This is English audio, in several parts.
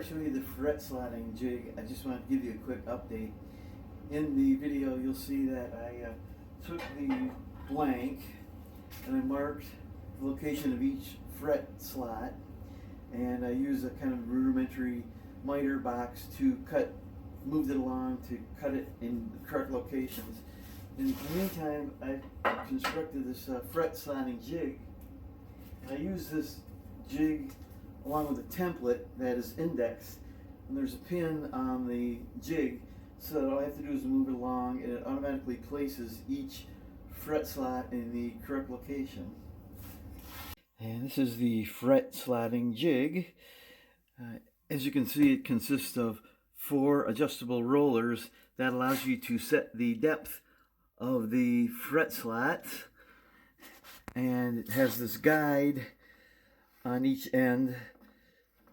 show you the fret slotting jig, I just wanted to give you a quick update. In the video, you'll see that I took the blank and I marked the location of each fret slot, and I used a kind of rudimentary miter box to moved it along to cut it in the correct locations. In the meantime, I've constructed this fret slotting jig, and I use this jig along with a template that is indexed, and there's a pin on the jig, so all I have to do is move it along and it automatically places each fret slot in the correct location. And this is the fret slotting jig. As you can see, it consists of 4 adjustable rollers that allows you to set the depth of the fret slot, and it has this guide on each end,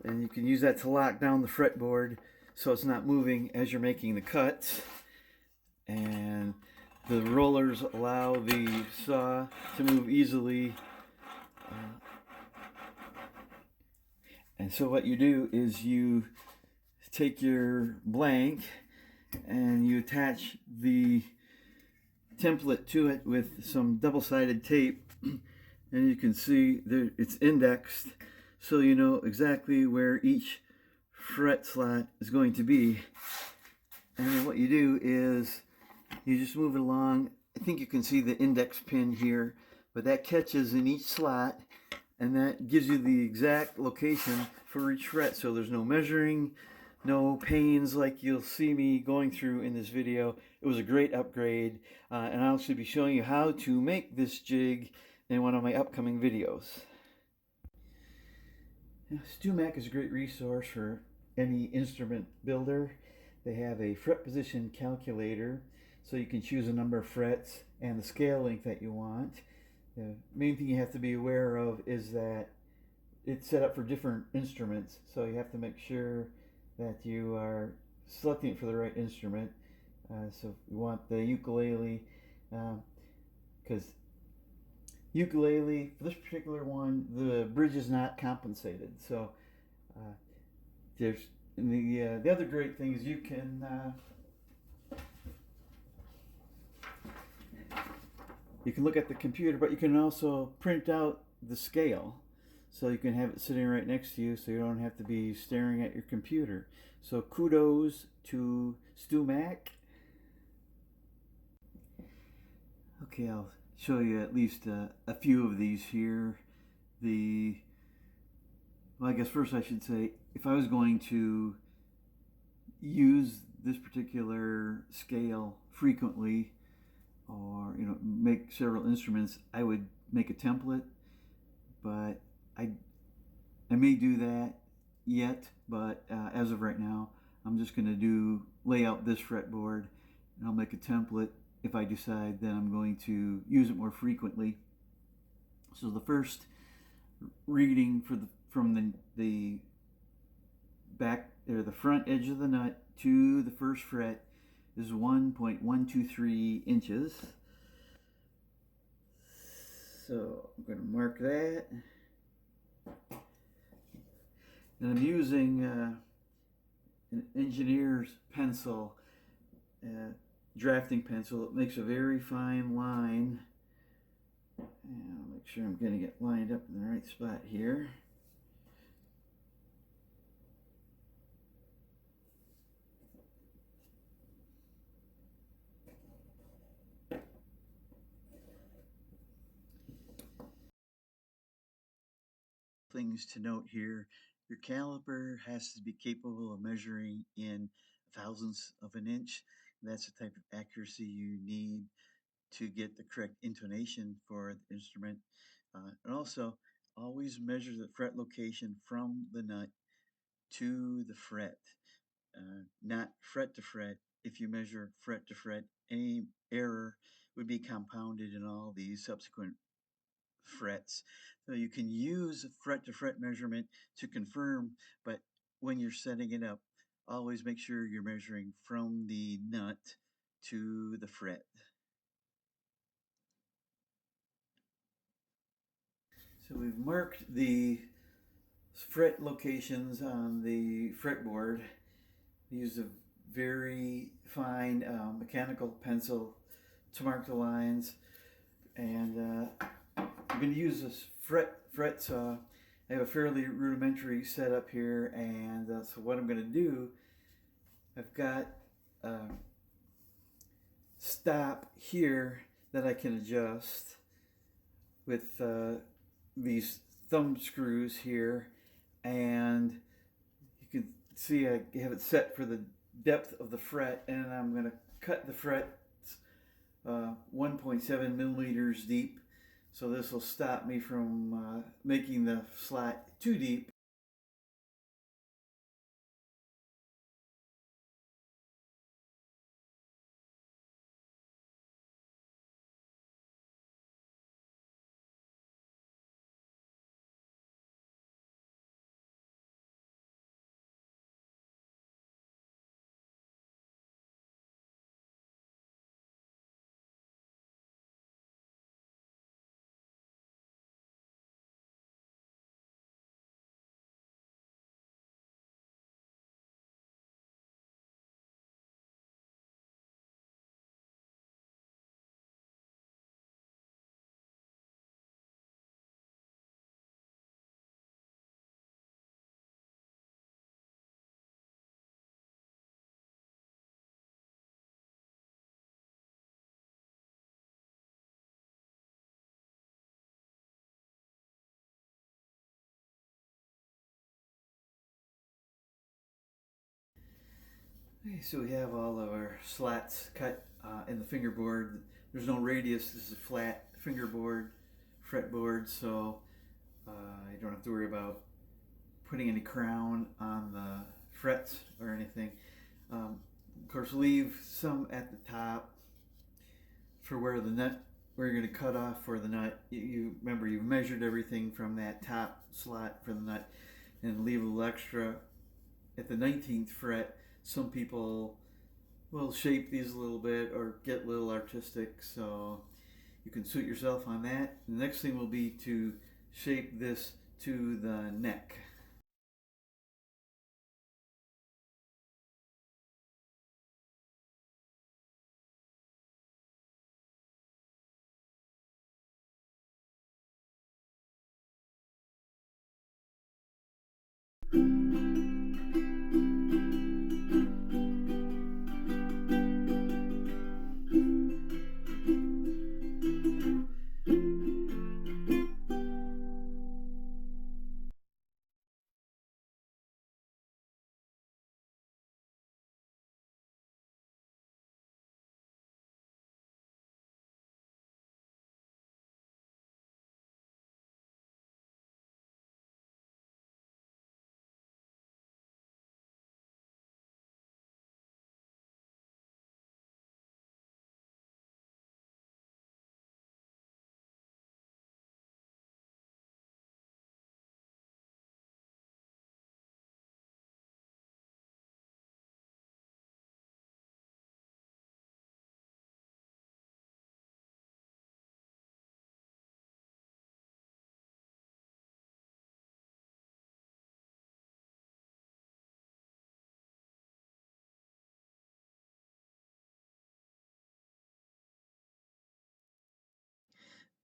and you can use that to lock down the fretboard so it's not moving as you're making the cuts. And the rollers allow the saw to move easily. And so what you do is you take your blank and you attach the template to it with some double-sided tape, and you can see there it's indexed, so you know exactly where each fret slot is going to be. And then what you do is you just move it along. I think you can see the index pin here, but that catches in each slot, and that gives you the exact location for each fret, so there's no measuring, no pains like you'll see me going through in this video. It was a great upgrade, and I'll actually be showing you how to make this jig in one of my upcoming videos. StewMac is a great resource for any instrument builder. They have a fret position calculator, so you can choose a number of frets and the scale length that you want. The main thing you have to be aware of is that it's set up for different instruments, so you have to make sure that you are selecting it for the right instrument. So you want the ukulele, because ukulele, for this particular one, the bridge is not compensated. So there's the other great thing is you can look at the computer, but you can also print out the scale, so you can have it sitting right next to you, so you don't have to be staring at your computer. So kudos to StewMac. Okay, I'll show you at least a few of these here. Well, I guess first I should say, if I was going to use this particular scale frequently, or make several instruments, I would make a template, but I may do that yet, but as of right now, I'm just going to lay out this fretboard, and I'll make a template if I decide that I'm going to use it more frequently. So the first reading from the back, or the front edge of the nut to the first fret, is 1.123 inches. So I'm going to mark that. And I'm using an engineer's pencil, drafting pencil. It makes a very fine line. And I'll make sure I'm getting it lined up in the right spot here. Things to note here: your caliper has to be capable of measuring in thousandths of an inch. That's the type of accuracy you need to get the correct intonation for the instrument. And also, always measure the fret location from the nut to the fret, not fret to fret. If you measure fret to fret, any error would be compounded in all these subsequent frets. So you can use fret to fret measurement to confirm, but when you're setting it up, always make sure you're measuring from the nut to the fret. So we've marked the fret locations on the fretboard. Use a very fine mechanical pencil to mark the lines, and I'm going to use this fret saw. I have a fairly rudimentary setup here, and so what I'm going to do, I've got a stop here that I can adjust with these thumb screws here, and you can see I have it set for the depth of the fret, and I'm going to cut the fret 1.7 millimeters deep, so this will stop me from making the slot too deep. Okay, so we have all of our slats cut in the fingerboard. There's no radius. This is a flat fingerboard, fretboard, so you don't have to worry about putting any crown on the frets or anything. Of course, leave some at the top for where the nut, where you're going to cut off for the nut. You remember you measured everything from that top slot for the nut, and leave a little extra at the 19th fret. Some people will shape these a little bit or get a little artistic, so you can suit yourself on that. The next thing will be to shape this to the neck.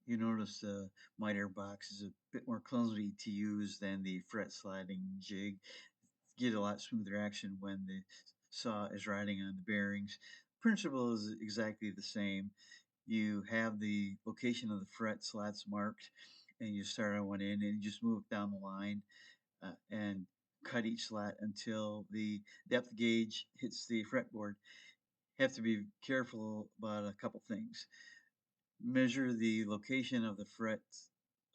You notice the miter box is a bit more clumsy to use than the fret sliding jig. Get a lot smoother action when the saw is riding on the bearings. Principle is exactly the same. You have the location of the fret slots marked, and you start on one end and you just move down the line and cut each slot until the depth gauge hits the fretboard. Have to be careful about a couple things. Measure the location of the fret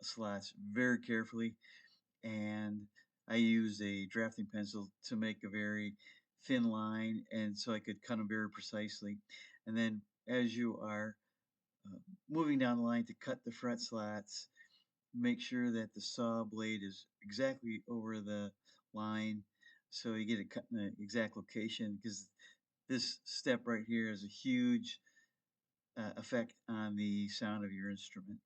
slots very carefully, and I use a drafting pencil to make a very thin line, and so I could cut them very precisely. And then as you are uh, moving down the line to cut the fret slots, make sure that the saw blade is exactly over the line so you get it cut in the exact location, because this step right here has a huge effect on the sound of your instrument.